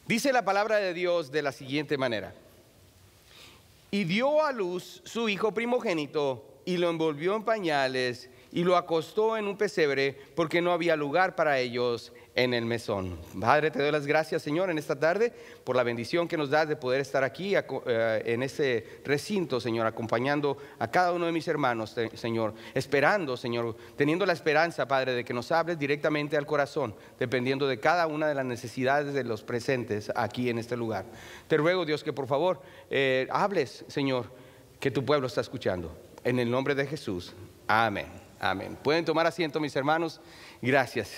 Dice la palabra de Dios de la siguiente manera: y dio a luz su hijo primogénito, y lo envolvió en pañales, y lo acostó en un pesebre, porque no había lugar para ellos en el mesón. Padre, te doy las gracias, Señor, en esta tarde, por la bendición que nos das de poder estar aquí en este recinto, Señor, acompañando a cada uno de mis hermanos, Señor, esperando, Señor, teniendo la esperanza, Padre, de que nos hables directamente al corazón, dependiendo de cada una de las necesidades de los presentes aquí en este lugar. Te ruego, Dios, que por favor hables, Señor, que tu pueblo está escuchando. En el nombre de Jesús, amén, amén. Pueden tomar asiento, mis hermanos. Gracias.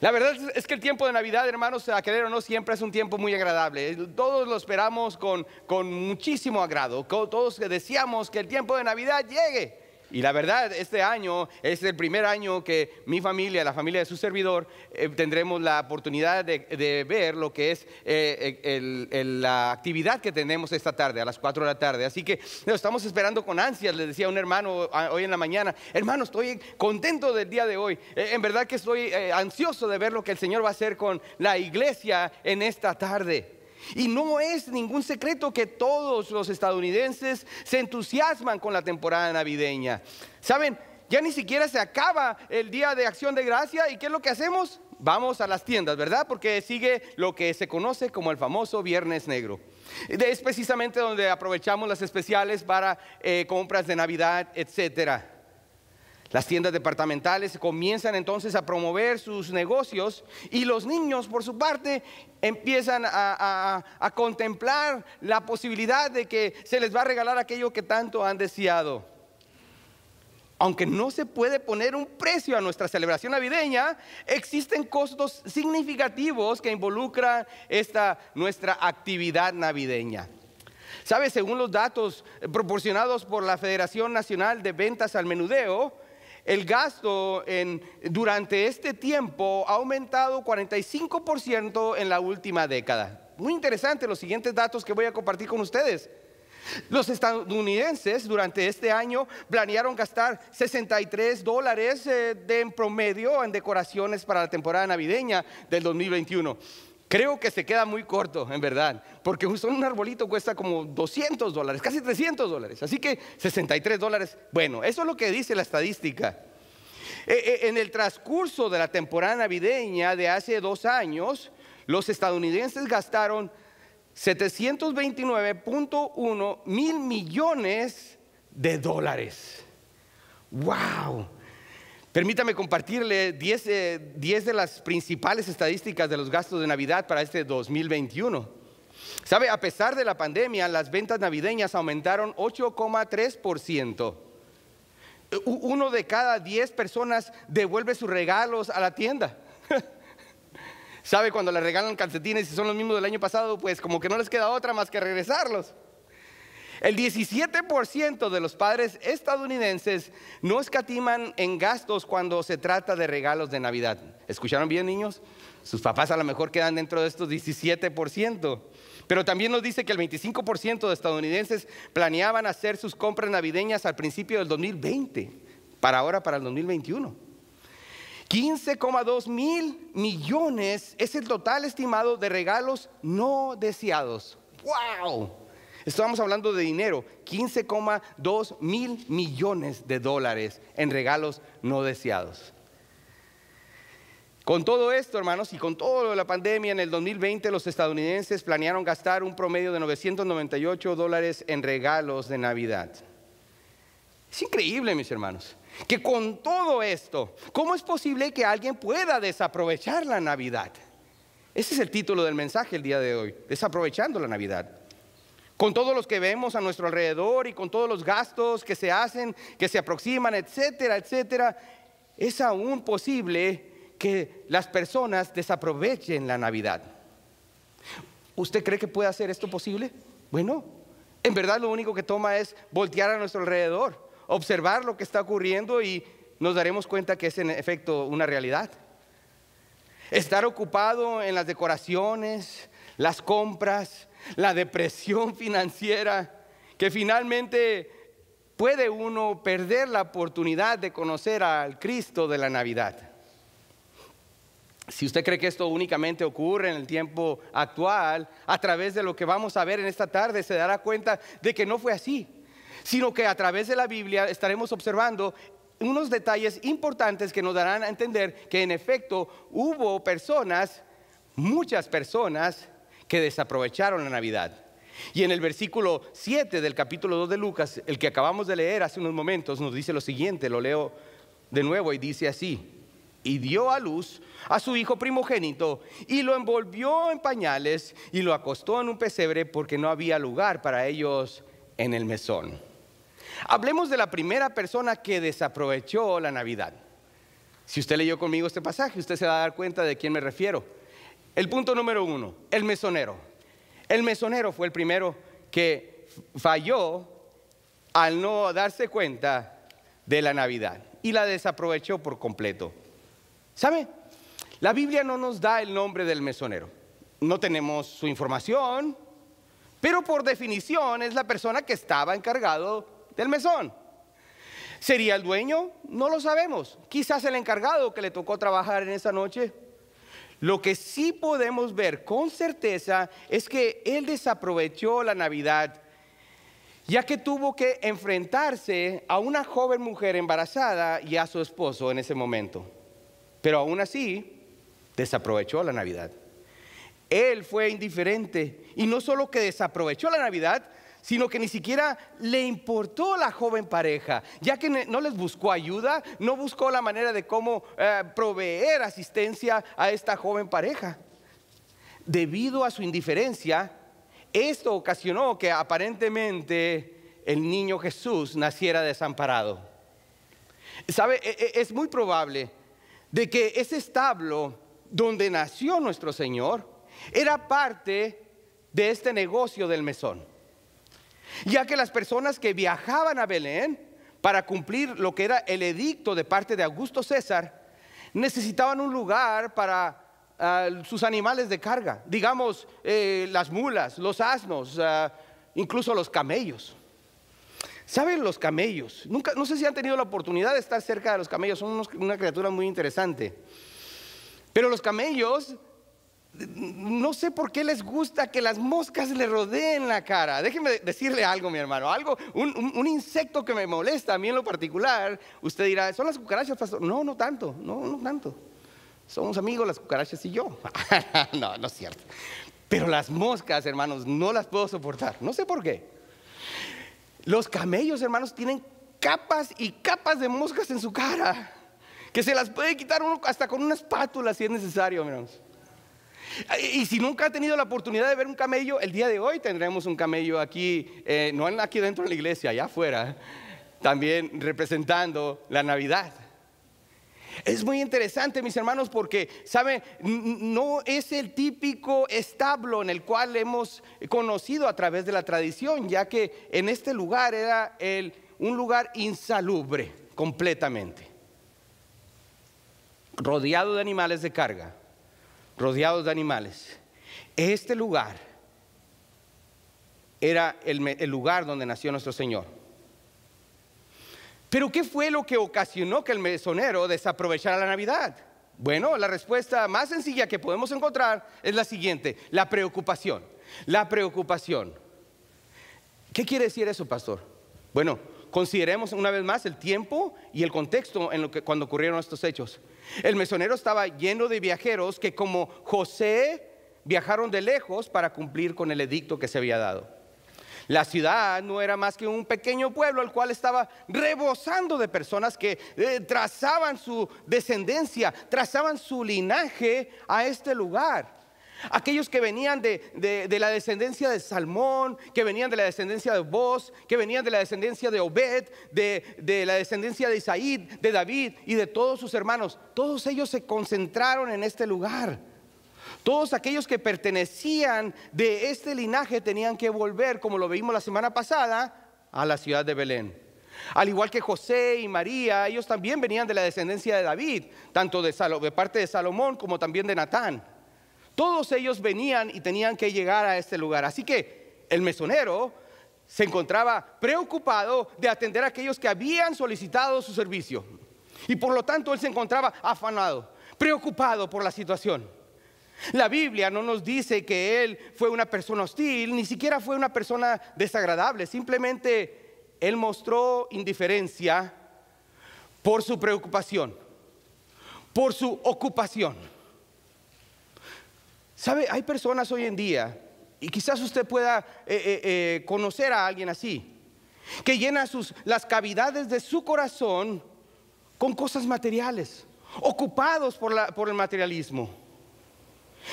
La verdad es que el tiempo de Navidad, hermanos, a querer o no, siempre es un tiempo muy agradable. Todos lo esperamos con muchísimo agrado. Todos deseamos que el tiempo de Navidad llegue. Y la verdad, este año es el primer año que mi familia, la familia de su servidor, tendremos la oportunidad de ver lo que es la actividad que tenemos esta tarde, a las 4 de la tarde. Así que lo estamos esperando con ansias. Le decía a un hermano hoy en la mañana: hermano, estoy contento del día de hoy. En verdad que estoy ansioso de ver lo que el Señor va a hacer con la iglesia en esta tarde. Y no es ningún secreto que todos los estadounidenses se entusiasman con la temporada navideña. ¿Saben? Ya ni siquiera se acaba el día de Acción de Gracia. ¿Y qué es lo que hacemos? Vamos a las tiendas, ¿verdad? Porque sigue lo que se conoce como el famoso Viernes Negro. Es precisamente donde aprovechamos las especiales para compras de Navidad, etcétera. Las tiendas departamentales comienzan entonces a promover sus negocios, y los niños, por su parte, empiezan a contemplar la posibilidad de que se les va a regalar aquello que tanto han deseado. Aunque no se puede poner un precio a nuestra celebración navideña, existen costos significativos que involucran nuestra actividad navideña. ¿Sabe? Según los datos proporcionados por la Federación Nacional de Ventas al Menudeo, el gasto durante este tiempo ha aumentado 45% en la última década. Muy interesante los siguientes datos que voy a compartir con ustedes. Los estadounidenses durante este año planearon gastar $63 en promedio en decoraciones para la temporada navideña del 2021. Creo que se queda muy corto, en verdad, porque un arbolito cuesta como $200, casi $300. Así que $63, bueno, eso es lo que dice la estadística. En el transcurso de la temporada navideña de hace 2 años, los estadounidenses gastaron $729.1 mil millones. ¡Wow! Permítame compartirle 10 de las principales estadísticas de los gastos de Navidad para este 2021. ¿Sabe? A pesar de la pandemia, las ventas navideñas aumentaron 8,3%. 1 de cada 10 personas devuelve sus regalos a la tienda. ¿Sabe? Cuando le regalan calcetines y son los mismos del año pasado, pues como que no les queda otra más que regresarlos. El 17% de los padres estadounidenses no escatiman en gastos cuando se trata de regalos de Navidad. ¿Escucharon bien, niños? Sus papás a lo mejor quedan dentro de estos 17%. Pero también nos dice que el 25% de estadounidenses planeaban hacer sus compras navideñas al principio del 2020, para el 2021. 15,2 mil millones es el total estimado de regalos no deseados. ¡Wow! Estamos hablando de dinero, 15,2 mil millones de dólares en regalos no deseados. Con todo esto, hermanos, y con todo lo de la pandemia, en el 2020 los estadounidenses planearon gastar un promedio de $998 en regalos de Navidad. Es increíble, mis hermanos, que con todo esto, ¿cómo es posible que alguien pueda desaprovechar la Navidad? Ese es el título del mensaje el día de hoy, desaprovechando la Navidad. Con todos los que vemos a nuestro alrededor y con todos los gastos que se hacen, que se aproximan, etcétera, etcétera, es aún posible que las personas desaprovechen la Navidad. ¿Usted cree que puede hacer esto posible? Bueno, en verdad lo único que toma es voltear a nuestro alrededor, observar lo que está ocurriendo, y nos daremos cuenta que es en efecto una realidad. Estar ocupado en las decoraciones, las compras, la depresión financiera, que finalmente puede uno perder la oportunidad de conocer al Cristo de la Navidad. Si usted cree que esto únicamente ocurre en el tiempo actual, a través de lo que vamos a ver en esta tarde, se dará cuenta de que no fue así, sino que a través de la Biblia estaremos observando unos detalles importantes que nos darán a entender que en efecto hubo personas, muchas personas, que desaprovecharon la Navidad. Y en el versículo 7 del capítulo 2 de Lucas, el que acabamos de leer hace unos momentos, nos dice lo siguiente, lo leo de nuevo y dice así: y dio a luz a su hijo primogénito y lo envolvió en pañales y lo acostó en un pesebre porque no había lugar para ellos en el mesón. Hablemos de la primera persona que desaprovechó la Navidad. Si usted leyó conmigo este pasaje, usted se va a dar cuenta de quién me refiero. El punto número 1, el mesonero. El mesonero fue el primero que falló al no darse cuenta de la Navidad y la desaprovechó por completo. ¿Sabe? La Biblia no nos da el nombre del mesonero. No tenemos su información, pero por definición es la persona que estaba encargado del mesón. ¿Sería el dueño? No lo sabemos. Quizás el encargado que le tocó trabajar en esa noche. Lo que sí podemos ver con certeza es que él desaprovechó la Navidad, ya que tuvo que enfrentarse a una joven mujer embarazada y a su esposo en ese momento. Pero aún así, desaprovechó la Navidad. Él fue indiferente y no solo que desaprovechó la Navidad, sino que ni siquiera le importó la joven pareja, ya que no les buscó ayuda, no buscó la manera de cómo proveer asistencia a esta joven pareja. Debido a su indiferencia, esto ocasionó que aparentemente el niño Jesús naciera desamparado. ¿Sabe? Es muy probable de que ese establo donde nació nuestro Señor era parte de este negocio del mesón, ya que las personas que viajaban a Belén para cumplir lo que era el edicto de parte de Augusto César necesitaban un lugar para sus animales de carga, digamos las mulas, los asnos, incluso los camellos. ¿Saben los camellos? No sé si han tenido la oportunidad de estar cerca de los camellos, son una criatura muy interesante. Pero los camellos, no sé por qué les gusta que las moscas le rodeen la cara. Déjeme decirle algo, mi hermano, un insecto que me molesta a mí en lo particular. Usted dirá, ¿son las cucarachas, pastor? No, no tanto, no tanto. Somos amigos las cucarachas y yo. No, no es cierto. Pero las moscas, hermanos, no las puedo soportar. No sé por qué. Los camellos, hermanos, tienen capas y capas de moscas en su cara, que se las puede quitar uno hasta con una espátula si es necesario, hermanos. Y si nunca ha tenido la oportunidad de ver un camello, el día de hoy tendremos un camello aquí, no aquí dentro de la iglesia, allá afuera, también representando la Navidad. Es muy interesante, mis hermanos, porque, ¿saben? No es el típico establo en el cual hemos conocido a través de la tradición, ya que en este lugar era un lugar insalubre completamente, rodeado de animales de carga, rodeados de animales. Este lugar era el lugar donde nació nuestro Señor. Pero ¿qué fue lo que ocasionó que el mesonero desaprovechara la Navidad? Bueno, la respuesta más sencilla que podemos encontrar es la siguiente: la preocupación. La preocupación. ¿Qué quiere decir eso, pastor? Bueno, consideremos una vez más el tiempo y el contexto cuando ocurrieron estos hechos. El mesonero estaba lleno de viajeros que, como José, viajaron de lejos para cumplir con el edicto que se había dado. La ciudad no era más que un pequeño pueblo al cual estaba rebosando de personas que trazaban su descendencia, trazaban su linaje a este lugar. Aquellos que venían de la descendencia de Salmón, que venían de la descendencia de Boz, que venían de la descendencia de Obed, de la descendencia de Isaí, de David y de todos sus hermanos. Todos ellos se concentraron en este lugar. Todos aquellos que pertenecían de este linaje tenían que volver, como lo vimos la semana pasada, a la ciudad de Belén. Al igual que José y María, ellos también venían de la descendencia de David, tanto de parte de Salomón como también de Natán. Todos ellos venían y tenían que llegar a este lugar. Así que el mesonero se encontraba preocupado de atender a aquellos que habían solicitado su servicio. Y por lo tanto él se encontraba afanado. preocupado por la situación. La Biblia no nos dice que él fue una persona hostil, ni siquiera fue una persona desagradable. Simplemente él mostró indiferencia por su preocupación, por su ocupación. ¿Sabe? Hay personas hoy en día, y quizás usted pueda conocer a alguien así, que llena las cavidades de su corazón con cosas materiales, ocupados por el materialismo,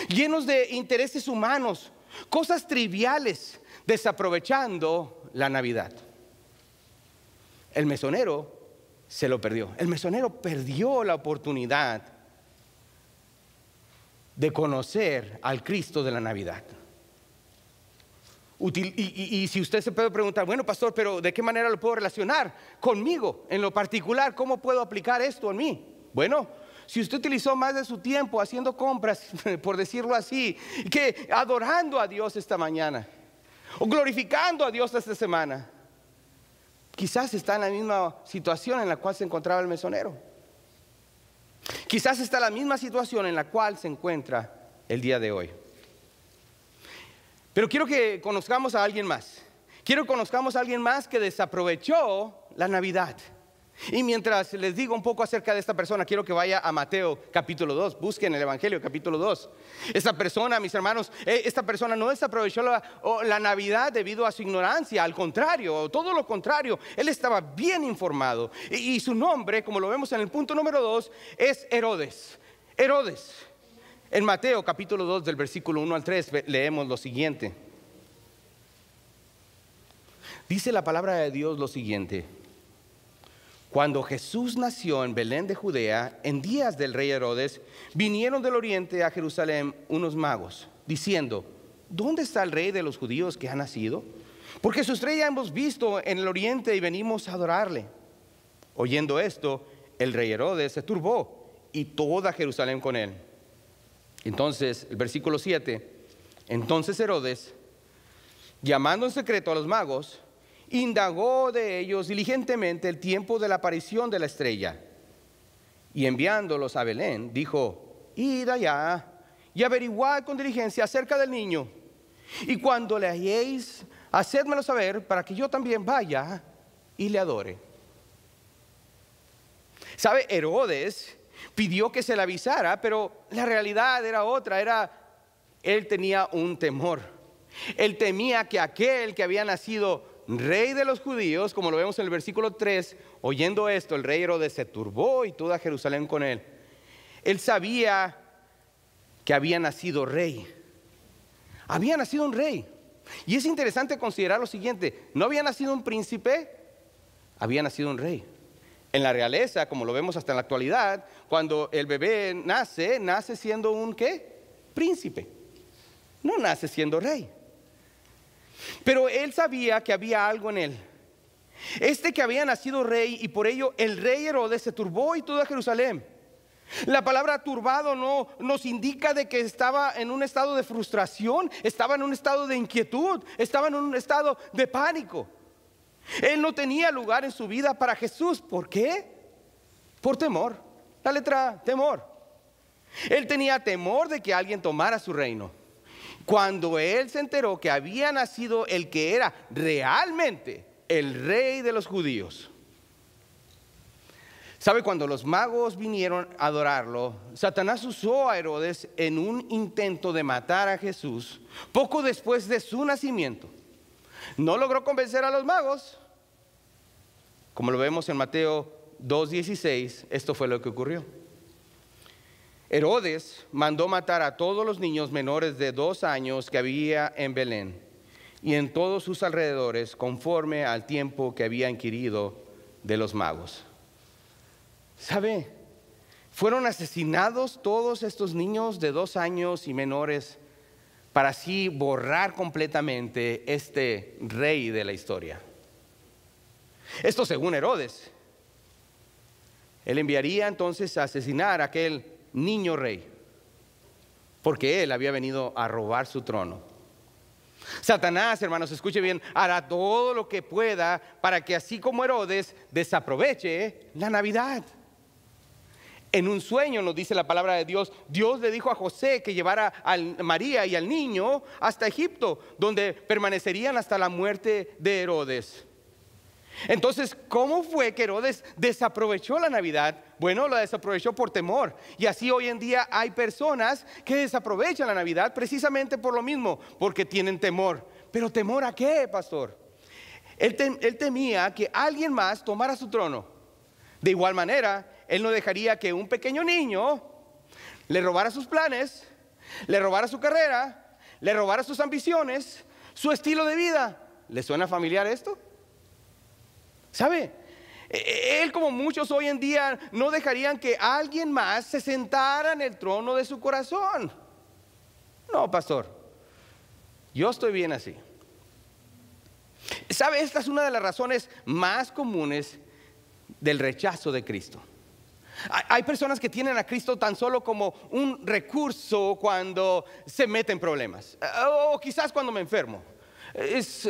llenos de intereses humanos, cosas triviales, desaprovechando la Navidad. El mesonero se lo perdió. El mesonero perdió la oportunidad de conocer al Cristo de la Navidad. Y si usted se puede preguntar, bueno, pastor, pero ¿de qué manera lo puedo relacionar conmigo en lo particular? ¿Cómo puedo aplicar esto en mí? Bueno, si usted utilizó más de su tiempo haciendo compras, por decirlo así, que adorando a Dios esta mañana, o glorificando a Dios esta semana, quizás está en la misma situación en la cual se encontraba el mesonero. Quizás está en la misma situación en la cual se encuentra el día de hoy. Pero quiero que conozcamos a alguien más. Quiero que conozcamos a alguien más que desaprovechó la Navidad. Y mientras les digo un poco acerca de esta persona, quiero que vaya a Mateo capítulo 2. Busquen el Evangelio capítulo 2. Esta persona, mis hermanos, esta persona no desaprovechó la Navidad debido a su ignorancia. Al contrario, todo lo contrario. Él estaba bien informado. Y su nombre, como lo vemos en el punto número 2, es Herodes. Herodes. En Mateo capítulo 2 del versículo 1 al 3 leemos lo siguiente. Dice la palabra de Dios lo siguiente: cuando Jesús nació en Belén de Judea, en días del rey Herodes, vinieron del oriente a Jerusalén unos magos, diciendo: ¿dónde está el rey de los judíos que ha nacido? Porque su estrella hemos visto en el oriente y venimos a adorarle. Oyendo esto, el rey Herodes se turbó y toda Jerusalén con él. Entonces, el versículo 7, entonces Herodes, llamando en secreto a los magos, indagó de ellos diligentemente el tiempo de la aparición de la estrella. Y enviándolos a Belén, dijo: id allá y averiguad con diligencia acerca del niño. Y cuando le halléis, hacedmelo saber para que yo también vaya y le adore. ¿Sabe? Herodes pidió que se le avisara, pero la realidad era otra. Él tenía un temor. Él temía que aquel que había nacido rey de los judíos, como lo vemos en el versículo 3, oyendo esto, el rey Herodes se turbó y toda Jerusalén con él. Él sabía que había nacido rey. Había nacido un rey. Y es interesante considerar lo siguiente: no había nacido un príncipe, había nacido un rey. En la realeza, como lo vemos hasta en la actualidad, cuando el bebé nace siendo un ¿qué? Príncipe. No nace siendo rey. Pero él sabía que había algo en él. Que había nacido rey, y por ello el rey Herodes se turbó y toda Jerusalén. La palabra turbado no nos indica de que estaba en un estado de frustración, estaba en un estado de inquietud, estaba en un estado de pánico. Él no tenía lugar en su vida para Jesús. ¿Por qué? Por temor. La letra temor. Él tenía temor de que alguien tomara su reino. Cuando él se enteró que había nacido el que era realmente el rey de los judíos. ¿Sabe? Cuando los magos vinieron a adorarlo, Satanás usó a Herodes en un intento de matar a Jesús poco después de su nacimiento. No logró convencer a los magos. Como lo vemos en Mateo 2:16, esto fue lo que ocurrió. Herodes mandó matar a todos los niños menores de 2 años que había en Belén y en todos sus alrededores, conforme al tiempo que había inquirido de los magos. ¿Sabe? Fueron asesinados todos estos niños de 2 años y menores para así borrar completamente este rey de la historia. Esto según Herodes. Él enviaría entonces a asesinar a aquel niño rey, porque él había venido a robar su trono. Satanás, hermanos, escuche bien, hará todo lo que pueda para que así como Herodes desaproveche la Navidad. En un sueño, nos dice la palabra de Dios, Dios le dijo a José que llevara a María y al niño hasta Egipto, donde permanecerían hasta la muerte de Herodes. Entonces, ¿cómo fue que Herodes desaprovechó la Navidad? Bueno, la desaprovechó por temor. Y así hoy en día hay personas que desaprovechan la Navidad precisamente por lo mismo, porque tienen temor. ¿Pero temor a qué, pastor? Él temía que alguien más tomara su trono. De igual manera, él no dejaría que un pequeño niño le robara sus planes, le robara su carrera, le robara sus ambiciones, su estilo de vida. ¿Le suena familiar esto? ¿Sabe? Él, como muchos hoy en día, no dejarían que alguien más se sentara en el trono de su corazón. No, pastor, yo estoy bien así. ¿Sabe? Esta es una de las razones más comunes del rechazo de Cristo. Hay personas que tienen a Cristo tan solo como un recurso cuando se meten problemas, o quizás cuando me enfermo. Es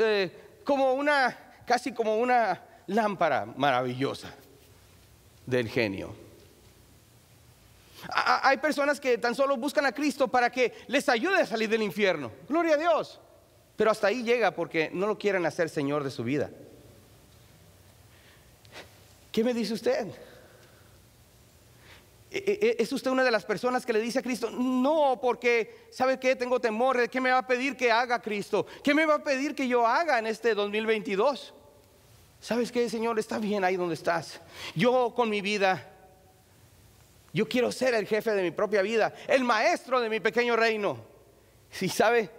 casi como una lámpara maravillosa del genio. Hay personas que tan solo buscan a Cristo para que les ayude a salir del infierno. Gloria a Dios. Pero hasta ahí llega porque no lo quieren hacer Señor de su vida. ¿Qué me dice usted? ¿Es usted una de las personas que le dice a Cristo, no, porque ¿sabe qué? Tengo temor de qué me va a pedir que haga Cristo? ¿Qué me va a pedir que yo haga en este 2022? ¿Sabes qué, Señor? Está bien ahí donde estás. Yo con mi vida, yo quiero ser el jefe de mi propia vida, el maestro de mi pequeño reino. Si sabe,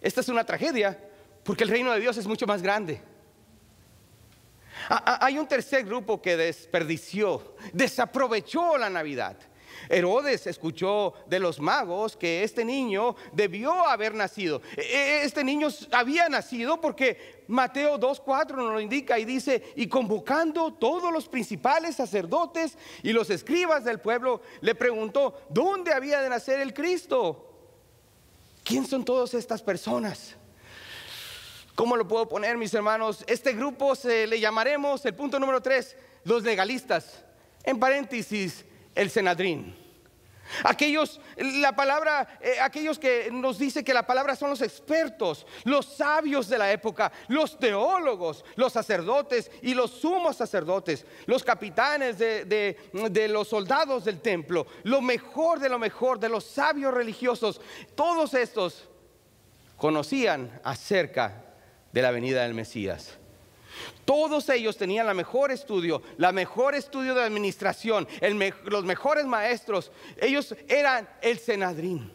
esta es una tragedia, porque el reino de Dios es mucho más grande. Hay un tercer grupo que desaprovechó la Navidad. Herodes escuchó de los magos que este niño debió haber nacido. Este niño había nacido porque Mateo 2:4 nos lo indica y dice: y convocando todos los principales sacerdotes y los escribas del pueblo, le preguntó dónde había de nacer el Cristo. ¿Quién son todas estas personas? ¿Cómo lo puedo poner, mis hermanos? Este grupo le llamaremos, el punto número 3, los legalistas. En paréntesis, el Sanedrín. Aquellos que nos dice que la palabra son los expertos, los sabios de la época, los teólogos, los sacerdotes y los sumos sacerdotes, los capitanes de los soldados del templo, lo mejor, de los sabios religiosos. Todos estos conocían acerca de la venida del Mesías. Todos ellos tenían la mejor estudio de administración, los mejores maestros. Ellos eran el Sanedrín.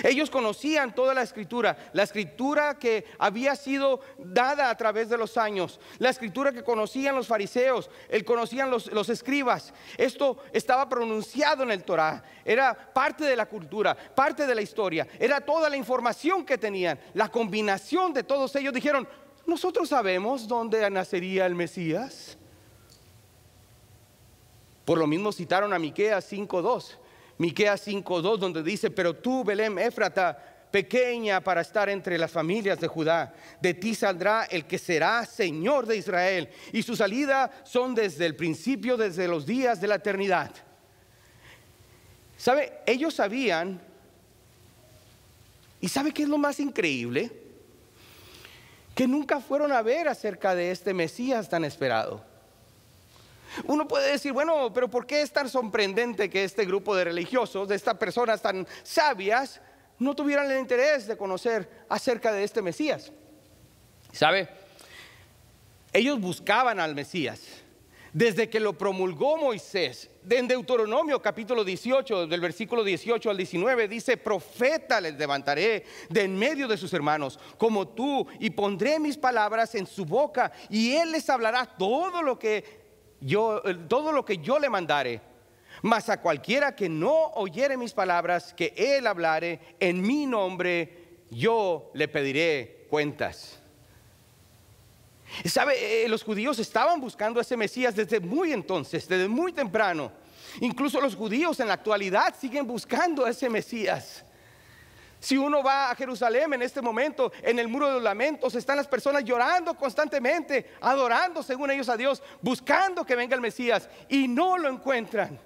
Ellos conocían toda la escritura que había sido dada a través de los años, la escritura que conocían los fariseos, conocían los escribas. Esto estaba pronunciado en el Torá, era parte de la cultura, parte de la historia, era toda la información que tenían. La combinación de todos ellos dijeron: nosotros sabemos dónde nacería el Mesías. Por lo mismo citaron a Miqueas 5:2. Miqueas 5:2, donde dice: pero tú, Belén Éfrata, pequeña para estar entre las familias de Judá, de ti saldrá el que será Señor de Israel, y su salida son desde el principio, desde los días de la eternidad. ¿Sabe? Ellos sabían. ¿Y sabe qué es lo más increíble? Que nunca fueron a ver acerca de este Mesías tan esperado. Uno puede decir, bueno, pero ¿por qué es tan sorprendente que este grupo de religiosos, de estas personas tan sabias, no tuvieran el interés de conocer acerca de este Mesías? ¿Sabe? Ellos buscaban al Mesías desde que lo promulgó Moisés. En Deuteronomio capítulo 18, del versículo 18 al 19, dice: profeta les levantaré de en medio de sus hermanos como tú, y pondré mis palabras en su boca, y él les hablará todo lo que yo le mandare. Mas a cualquiera que no oyere mis palabras, que él hablare en mi nombre, yo le pediré cuentas. ¿Sabe? Los judíos estaban buscando a ese Mesías desde muy temprano. Incluso los judíos en la actualidad siguen buscando a ese Mesías. Si uno va a Jerusalén en este momento, en el muro de los lamentos están las personas llorando constantemente, adorando según ellos a Dios, buscando que venga el Mesías, y no lo encuentran.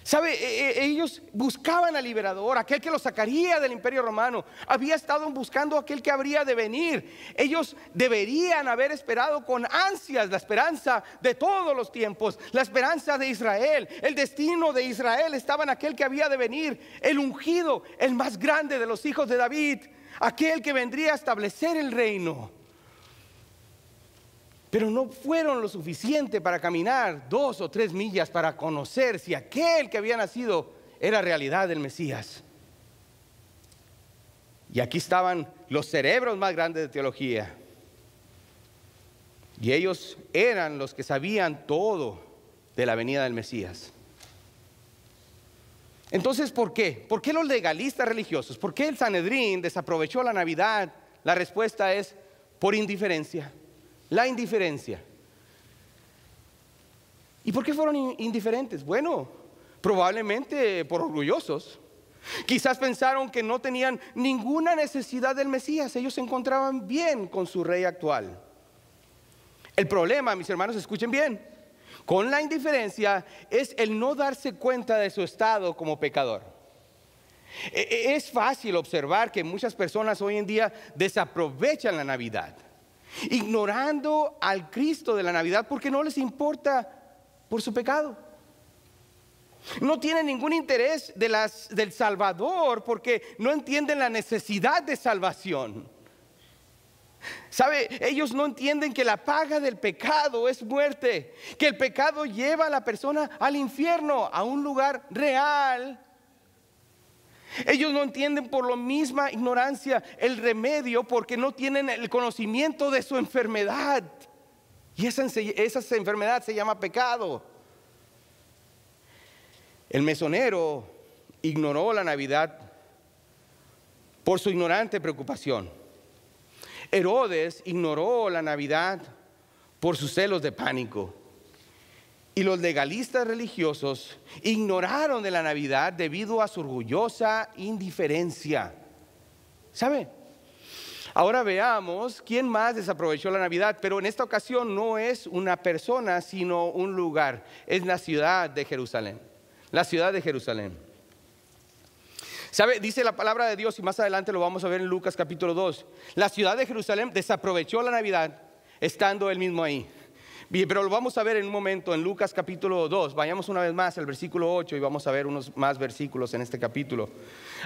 ¿Sabe? Ellos buscaban al liberador, aquel que los sacaría del imperio romano. Había estado buscando aquel que habría de venir. Ellos deberían haber esperado con ansias la esperanza de todos los tiempos, la esperanza de Israel. El destino de Israel estaba en aquel que había de venir, el ungido, el más grande de los hijos de David, aquel que vendría a establecer el reino. Pero no fueron lo suficiente para caminar 2 o 3 millas para conocer si aquel que había nacido era realidad el Mesías. Y aquí estaban los cerebros más grandes de teología. Y ellos eran los que sabían todo de la venida del Mesías. Entonces, ¿por qué? ¿Por qué los legalistas religiosos? ¿Por qué el Sanedrín desaprovechó la Navidad? La respuesta es por indiferencia. La indiferencia. ¿Y por qué fueron indiferentes? Bueno, probablemente por orgullosos. Quizás pensaron que no tenían ninguna necesidad del Mesías. Ellos se encontraban bien con su rey actual. El problema, mis hermanos, escuchen bien, con la indiferencia es el no darse cuenta de su estado como pecador. Es fácil observar que muchas personas hoy en día desaprovechan la Navidad, ignorando al Cristo de la Navidad porque no les importa por su pecado. No tienen ningún interés del Salvador porque no entienden la necesidad de salvación. ¿Sabe? Ellos no entienden que la paga del pecado es muerte, que el pecado lleva a la persona al infierno, a un lugar real. Ellos no entienden por la misma ignorancia el remedio porque no tienen el conocimiento de su enfermedad. Y esa enfermedad se llama pecado. El mesonero ignoró la Navidad por su ignorante preocupación. Herodes ignoró la Navidad por sus celos de pánico. Y los legalistas religiosos ignoraron de la Navidad debido a su orgullosa indiferencia. ¿Sabe? Ahora veamos quién más desaprovechó la Navidad, pero en esta ocasión no es una persona, sino un lugar. Es la ciudad de Jerusalén. La ciudad de Jerusalén. ¿Sabe? Dice la palabra de Dios, y más adelante lo vamos a ver en Lucas capítulo 2. La ciudad de Jerusalén desaprovechó la Navidad estando él mismo ahí. Bien, pero lo vamos a ver en un momento en Lucas capítulo 2. Vayamos una vez más al versículo 8 y vamos a ver unos más versículos en este capítulo.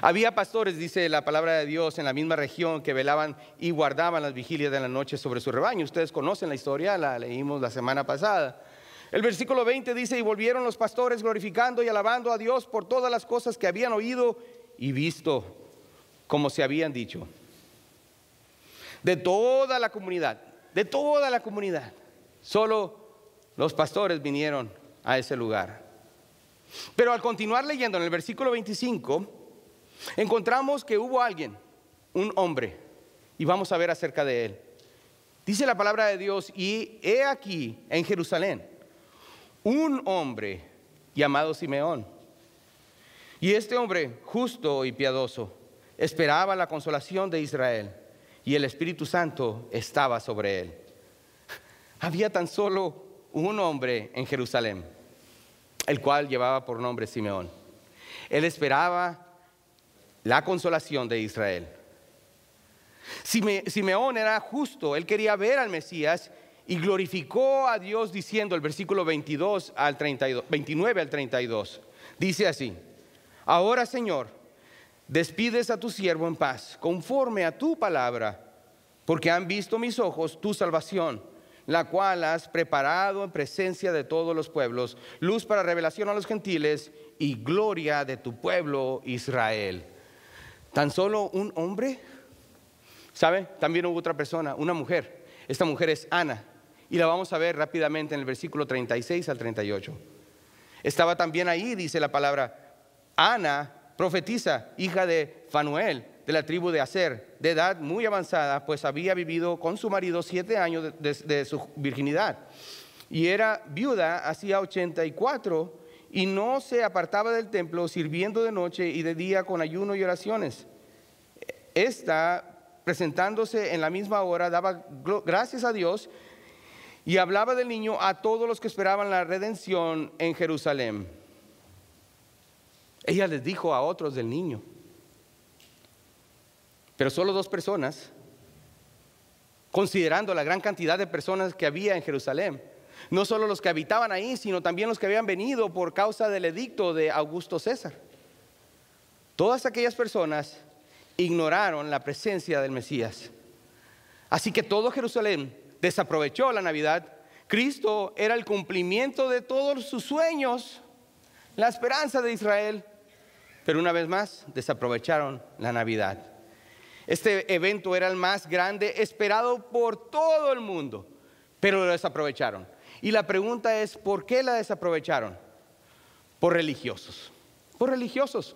Había pastores, dice la palabra de Dios, en la misma región que velaban y guardaban las vigilias de la noche sobre su rebaño. Ustedes conocen la historia, la leímos la semana pasada. El versículo 20 dice: y volvieron los pastores glorificando y alabando a Dios por todas las cosas que habían oído y visto, como se habían dicho. De toda la comunidad, solo los pastores vinieron a ese lugar. Pero al continuar leyendo en el versículo 25, encontramos que hubo alguien, un hombre, y vamos a ver acerca de él. Dice la palabra de Dios: y he aquí en Jerusalén un hombre llamado Simeón. Y este hombre, justo y piadoso, esperaba la consolación de Israel, y el Espíritu Santo estaba sobre él. Había tan solo un hombre en Jerusalén, el cual llevaba por nombre Simeón. Él esperaba la consolación de Israel. Simeón era justo, él quería ver al Mesías y glorificó a Dios diciendo, el versículo 29 al 32, dice así: ahora, Señor, despides a tu siervo en paz, conforme a tu palabra, porque han visto mis ojos tu salvación, la cual has preparado en presencia de todos los pueblos, luz para revelación a los gentiles y gloria de tu pueblo Israel. ¿Tan solo un hombre? ¿Sabe? También hubo otra persona, una mujer. Esta mujer es Ana, y la vamos a ver rápidamente en el versículo 36 al 38. Estaba también ahí, dice la palabra, Ana, profetisa, hija de Fanuel, de la tribu de Aser, de edad muy avanzada, pues había vivido con su marido 7 años de su virginidad, y era viuda hacía 84, y no se apartaba del templo, sirviendo de noche y de día con ayuno y oraciones. Esta, presentándose en la misma hora, daba gracias a Dios y hablaba del niño a todos los que esperaban la redención en Jerusalén. Ella les dijo a otros del niño. Pero solo 2 personas, considerando la gran cantidad de personas que había en Jerusalén, no solo los que habitaban ahí, sino también los que habían venido por causa del edicto de Augusto César. Todas aquellas personas ignoraron la presencia del Mesías. Así que todo Jerusalén desaprovechó la Navidad. Cristo era el cumplimiento de todos sus sueños, la esperanza de Israel. Pero una vez más desaprovecharon la Navidad. Este evento era el más grande, esperado por todo el mundo, pero lo desaprovecharon. Y la pregunta es, ¿por qué la desaprovecharon? Por religiosos. Por religiosos.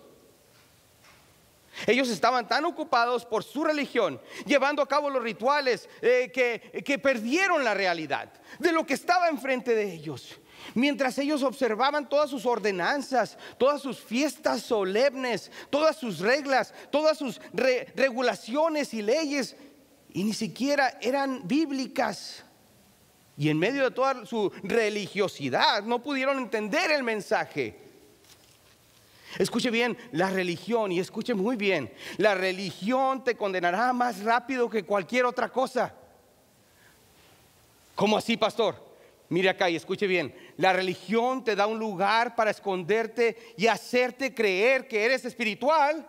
Ellos estaban tan ocupados por su religión, llevando a cabo los rituales, que perdieron la realidad de lo que estaba enfrente de ellos. Mientras ellos observaban todas sus ordenanzas, todas sus fiestas solemnes, todas sus reglas, todas sus regulaciones y leyes, y ni siquiera eran bíblicas. Y en medio de toda su religiosidad no pudieron entender el mensaje. Escuche bien, la religión, y escuche muy bien, la religión te condenará más rápido que cualquier otra cosa. ¿Cómo así, pastor? Mire acá y escuche bien, la religión te da un lugar para esconderte y hacerte creer que eres espiritual.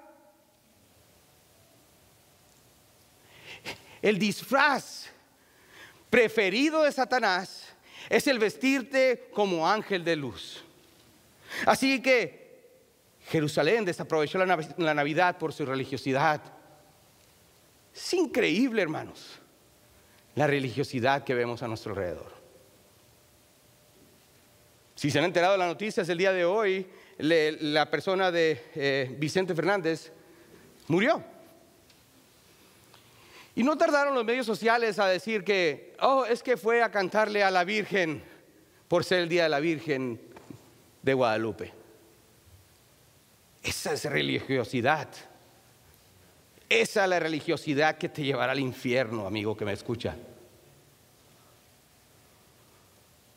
El disfraz preferido de Satanás es el vestirte como ángel de luz. Así que Jerusalén desaprovechó la Navidad por su religiosidad. Es increíble, hermanos, la religiosidad que vemos a nuestro alrededor. Si se han enterado de las noticias el día de hoy, la persona de Vicente Fernández murió. Y no tardaron los medios sociales a decir que, es que fue a cantarle a la Virgen por ser el Día de la Virgen de Guadalupe. Esa es religiosidad. Esa es la religiosidad que te llevará al infierno, amigo que me escucha.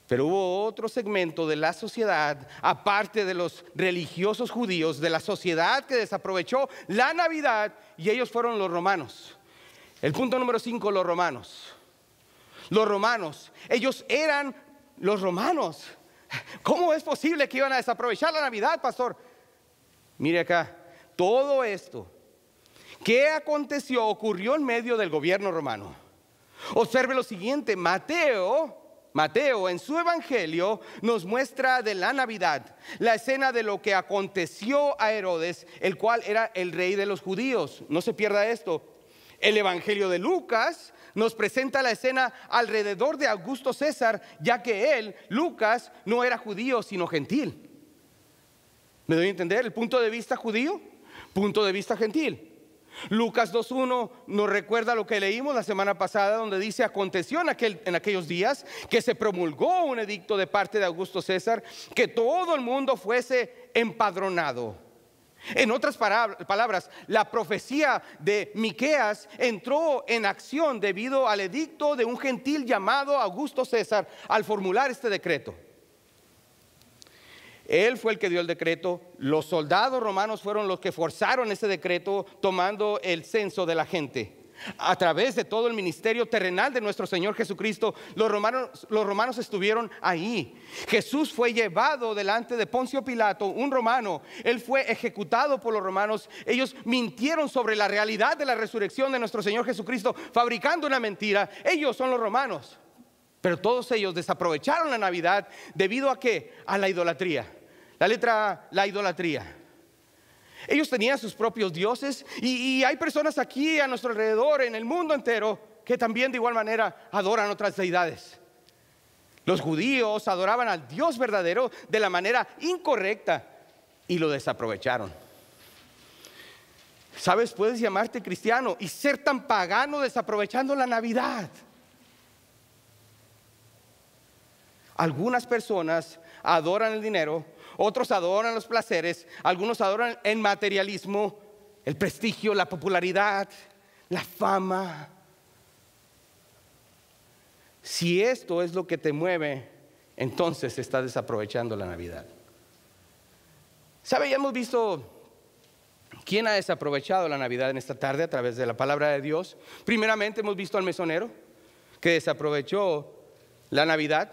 Pero hubo otro segmento de la sociedad, aparte de los religiosos judíos, de la sociedad que desaprovechó la Navidad, y ellos fueron los romanos. El punto número 5, los romanos. Los romanos, ellos eran los romanos. ¿Cómo es posible que iban a desaprovechar la Navidad, pastor? Mire acá, todo esto que aconteció ocurrió en medio del gobierno romano. Observe lo siguiente, Mateo en su evangelio nos muestra de la Navidad la escena de lo que aconteció a Herodes, el cual era el rey de los judíos. No se pierda esto. El evangelio de Lucas nos presenta la escena alrededor de Augusto César, ya que él, Lucas, no era judío sino gentil. ¿Me doy a entender? El punto de vista judío, punto de vista gentil. Lucas 2:1 nos recuerda lo que leímos la semana pasada, donde dice: aconteció en aquellos días que se promulgó un edicto de parte de Augusto César, que todo el mundo fuese empadronado. En otras palabras, la profecía de Miqueas entró en acción debido al edicto de un gentil llamado Augusto César al formular este decreto. Él fue el que dio el decreto. Los soldados romanos fueron los que forzaron ese decreto, tomando el censo de la gente. A través de todo el ministerio terrenal de nuestro Señor Jesucristo, los romanos estuvieron ahí. Jesús fue llevado delante de Poncio Pilato, un romano. Él fue ejecutado por los romanos. Ellos mintieron sobre la realidad de la resurrección de nuestro Señor Jesucristo, fabricando una mentira. Ellos son los romanos. Pero todos ellos desaprovecharon la Navidad debido a ¿qué? A la idolatría. La letra A, la idolatría. Ellos tenían sus propios dioses y hay personas aquí a nuestro alrededor, en el mundo entero, que también de igual manera adoran otras deidades. Los judíos adoraban al Dios verdadero de la manera incorrecta y lo desaprovecharon. ¿Sabes? Puedes llamarte cristiano y ser tan pagano desaprovechando la Navidad. Algunas personas adoran el dinero, otros adoran los placeres, algunos adoran el materialismo, el prestigio, la popularidad, la fama. Si esto es lo que te mueve, entonces estás desaprovechando la Navidad. ¿Sabe? Ya hemos visto quién ha desaprovechado la Navidad en esta tarde a través de la palabra de Dios. Primeramente hemos visto al mesonero que desaprovechó la Navidad.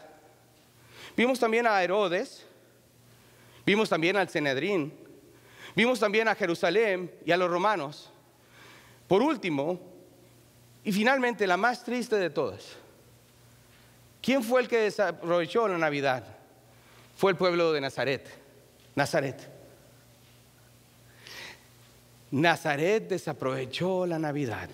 Vimos también a Herodes, vimos también al Sanedrín, vimos también a Jerusalén y a los romanos. Por último, y finalmente la más triste de todas, ¿quién fue el que desaprovechó la Navidad? Fue el pueblo de Nazaret. Nazaret desaprovechó la Navidad.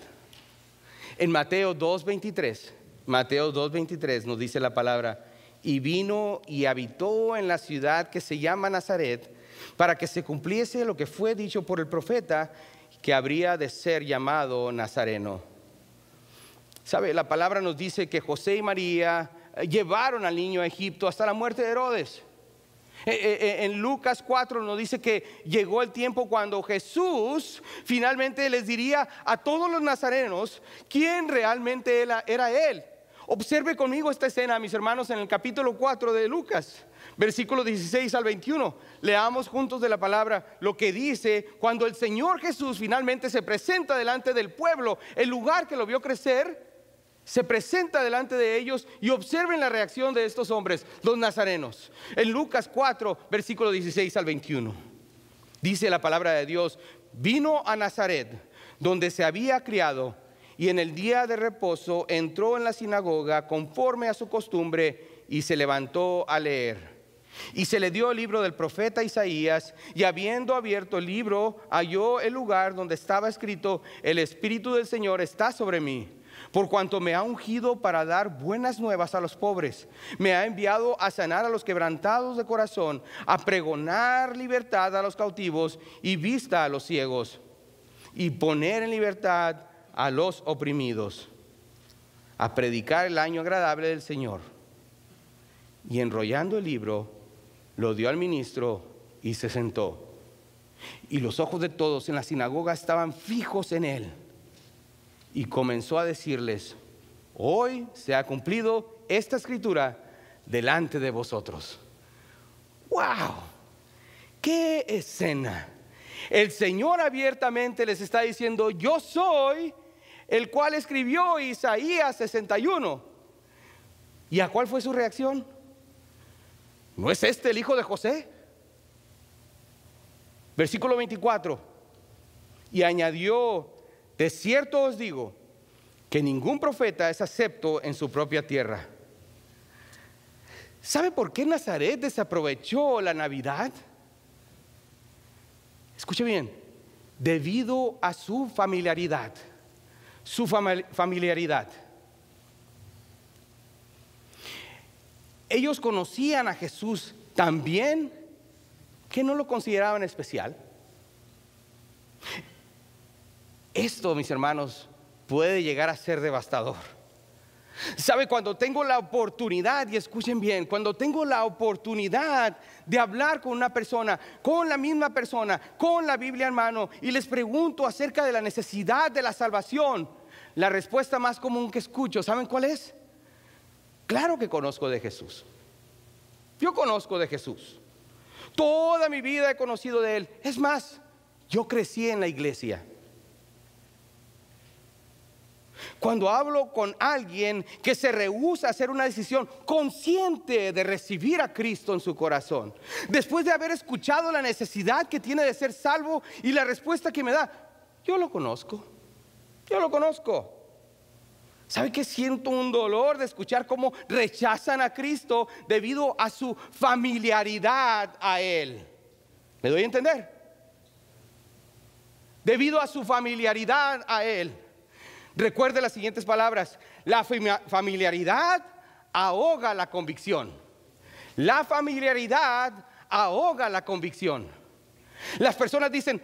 En Mateo 2:23 nos dice la palabra: y vino y habitó en la ciudad que se llama Nazaret, para que se cumpliese lo que fue dicho por el profeta, que habría de ser llamado Nazareno. ¿Sabe? La palabra nos dice que José y María llevaron al niño a Egipto hasta la muerte de Herodes. En Lucas 4 nos dice que llegó el tiempo cuando Jesús finalmente les diría a todos los nazarenos quién realmente era él. Observe conmigo esta escena, mis hermanos, en el capítulo 4 de Lucas, versículos 16 al 21. Leamos juntos de la palabra lo que dice cuando el Señor Jesús finalmente se presenta delante del pueblo, el lugar que lo vio crecer. Se presenta delante de ellos y observen la reacción de estos hombres, los nazarenos. En Lucas 4, versículo 16 al 21. Dice la palabra de Dios: vino a Nazaret, donde se había criado, y en el día de reposo entró en la sinagoga conforme a su costumbre y se levantó a leer. Y se le dio el libro del profeta Isaías, y habiendo abierto el libro, halló el lugar donde estaba escrito: el Espíritu del Señor está sobre mí, por cuanto me ha ungido para dar buenas nuevas a los pobres. Me ha enviado a sanar a los quebrantados de corazón, a pregonar libertad a los cautivos y vista a los ciegos, y poner en libertad a los oprimidos, a predicar el año agradable del Señor. Y enrollando el libro, lo dio al ministro y se sentó. Y los ojos de todos en la sinagoga estaban fijos en él. Y comenzó a decirles: hoy se ha cumplido esta escritura delante de vosotros. ¡Wow! ¡Qué escena! El Señor abiertamente les está diciendo: yo soy el cual escribió Isaías 61. ¿Y a cuál fue su reacción? ¿No es este el hijo de José? Versículo 24. Y añadió: de cierto os digo que ningún profeta es acepto en su propia tierra. ¿Sabe por qué Nazaret desaprovechó la Navidad? Escuche bien: debido a su familiaridad. Ellos conocían a Jesús tan bien que no lo consideraban especial. Esto, mis hermanos, puede llegar a ser devastador. ¿Sabe? Cuando tengo la oportunidad, y escuchen bien, cuando tengo la oportunidad de hablar con una persona, con la misma persona, con la Biblia en mano, y les pregunto acerca de la necesidad de la salvación, la respuesta más común que escucho, ¿saben cuál es? Claro que conozco de Jesús. Yo conozco de Jesús. Toda mi vida he conocido de Él. Es más, yo crecí en la iglesia. Cuando hablo con alguien que se rehúsa a hacer una decisión consciente de recibir a Cristo en su corazón, después de haber escuchado la necesidad que tiene de ser salvo y la respuesta que me da: yo lo conozco. ¿Sabe que siento un dolor de escuchar cómo rechazan a Cristo debido a su familiaridad a Él? ¿Me doy a entender? Debido a su familiaridad a Él. Recuerde las siguientes palabras: la familiaridad ahoga la convicción. La familiaridad ahoga la convicción. Las personas dicen: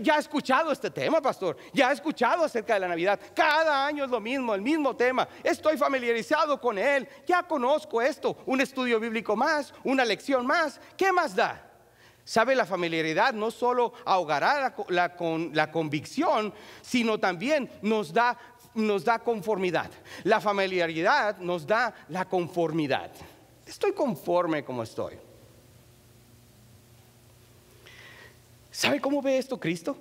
ya he escuchado este tema, pastor, ya he escuchado acerca de la Navidad, cada año es lo mismo, el mismo tema, estoy familiarizado con él, ya conozco esto, un estudio bíblico más, una lección más, ¿qué más da? ¿Sabe? La familiaridad no solo ahogará la convicción, sino también nos da conformidad. La familiaridad nos da la conformidad. Estoy conforme como estoy. ¿Sabe cómo ve esto Cristo?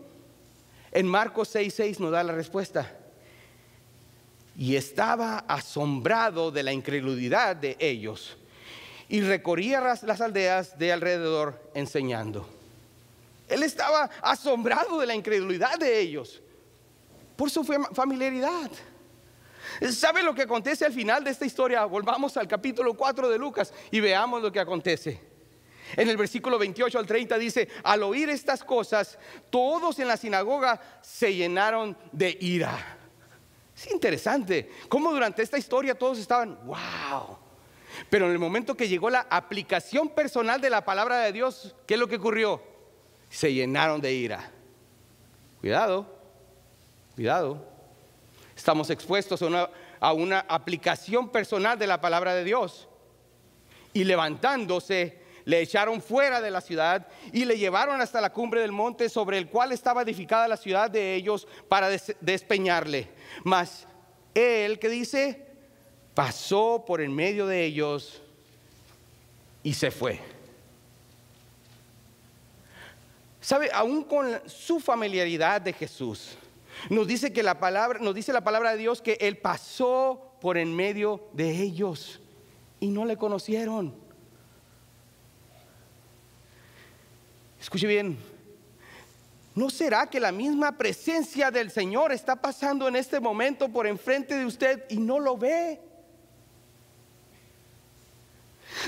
En Marcos 6:6 nos da la respuesta. Y estaba asombrado de la incredulidad de ellos, y recorría las aldeas de alrededor enseñando. Él estaba asombrado de la incredulidad de ellos por su familiaridad. ¿Sabe lo que acontece al final de esta historia? Volvamos al capítulo 4 de Lucas y veamos lo que acontece. En el versículo 28 al 30 dice: al oír estas cosas, todos en la sinagoga se llenaron de ira. Es interesante cómo durante esta historia todos estaban wow. Pero en el momento que llegó la aplicación personal de la palabra de Dios, ¿qué es lo que ocurrió? Se llenaron de ira. Cuidado, cuidado. Estamos expuestos a una aplicación personal de la palabra de Dios. Y levantándose, le echaron fuera de la ciudad y le llevaron hasta la cumbre del monte sobre el cual estaba edificada la ciudad de ellos para despeñarle. Mas él, ¿qué dice? Pasó por en medio de ellos y se fue. ¿Sabe? Aún con su familiaridad de Jesús, nos dice la palabra de Dios que él pasó por en medio de ellos y no le conocieron. Escuche bien, ¿no será que la misma presencia del Señor está pasando en este momento por enfrente de usted y no lo ve?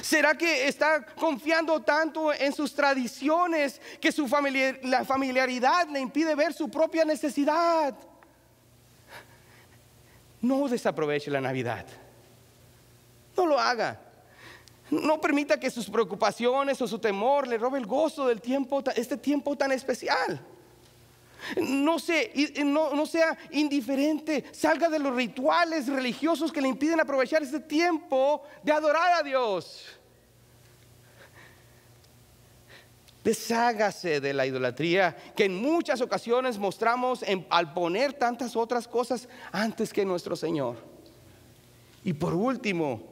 ¿Será que está confiando tanto en sus tradiciones que la familiaridad le impide ver su propia necesidad? No desaproveche la Navidad. No lo haga. No permita que sus preocupaciones o su temor le robe el gozo del tiempo, este tiempo tan especial. No sea indiferente. Salga de los rituales religiosos que le impiden aprovechar este tiempo de adorar a Dios. Deshágase de la idolatría que en muchas ocasiones mostramos al poner tantas otras cosas antes que nuestro Señor. Y por último,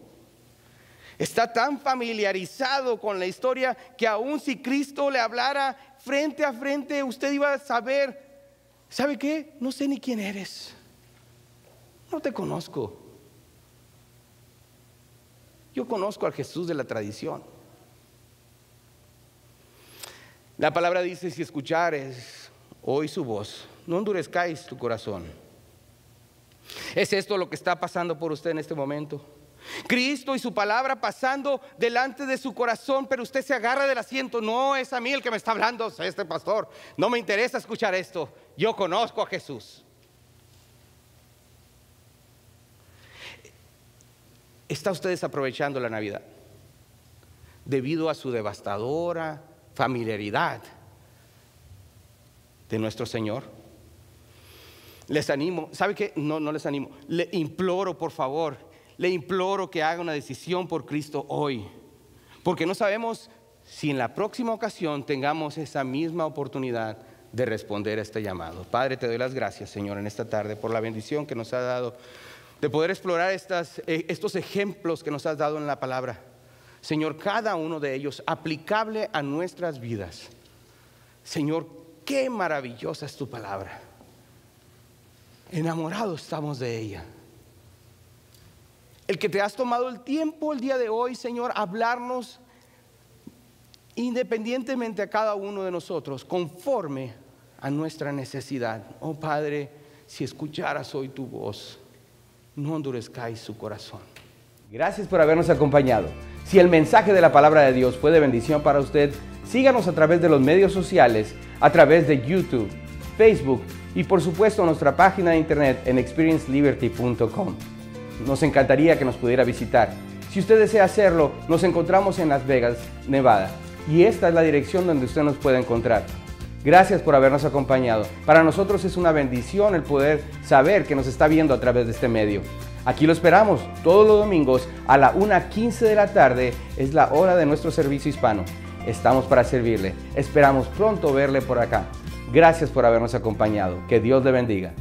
está tan familiarizado con la historia que aun si Cristo le hablara frente a frente, usted iba a saber, ¿sabe qué? No sé ni quién eres. No te conozco. Yo conozco al Jesús de la tradición. La palabra dice: si escuchares hoy su voz, no endurezcáis tu corazón. ¿Es esto lo que está pasando por usted en este momento? Cristo y su palabra pasando delante de su corazón, pero usted se agarra del asiento. No es a mí el que me está hablando, es este pastor. No me interesa escuchar esto. Yo conozco a Jesús. ¿Está usted desaprovechando la Navidad debido a su devastadora familiaridad de nuestro Señor? Les animo, ¿sabe qué? No les animo, le imploro, por favor, le imploro que haga una decisión por Cristo hoy, porque no sabemos si en la próxima ocasión tengamos esa misma oportunidad de responder a este llamado. Padre, te doy las gracias, Señor, en esta tarde por la bendición que nos ha dado de poder explorar estos ejemplos que nos has dado en la palabra. Señor, cada uno de ellos aplicable a nuestras vidas. Señor, qué maravillosa es tu palabra. Enamorados estamos de ella. El que te has tomado el tiempo el día de hoy, Señor, hablarnos independientemente a cada uno de nosotros, conforme a nuestra necesidad. Oh Padre, si escucharas hoy tu voz, no endurezcáis su corazón. Gracias por habernos acompañado. Si el mensaje de la palabra de Dios fue de bendición para usted, síganos a través de los medios sociales, a través de YouTube, Facebook y por supuesto nuestra página de internet en experienceliberty.com. Nos encantaría que nos pudiera visitar. Si usted desea hacerlo, nos encontramos en Las Vegas, Nevada, y esta es la dirección donde usted nos puede encontrar. Gracias por habernos acompañado. Para nosotros es una bendición el poder saber que nos está viendo a través de este medio. Aquí lo esperamos todos los domingos a la 1:15 de la tarde, es la hora de nuestro servicio hispano. Estamos para servirle. Esperamos pronto verle por acá. Gracias por habernos acompañado. Que Dios le bendiga.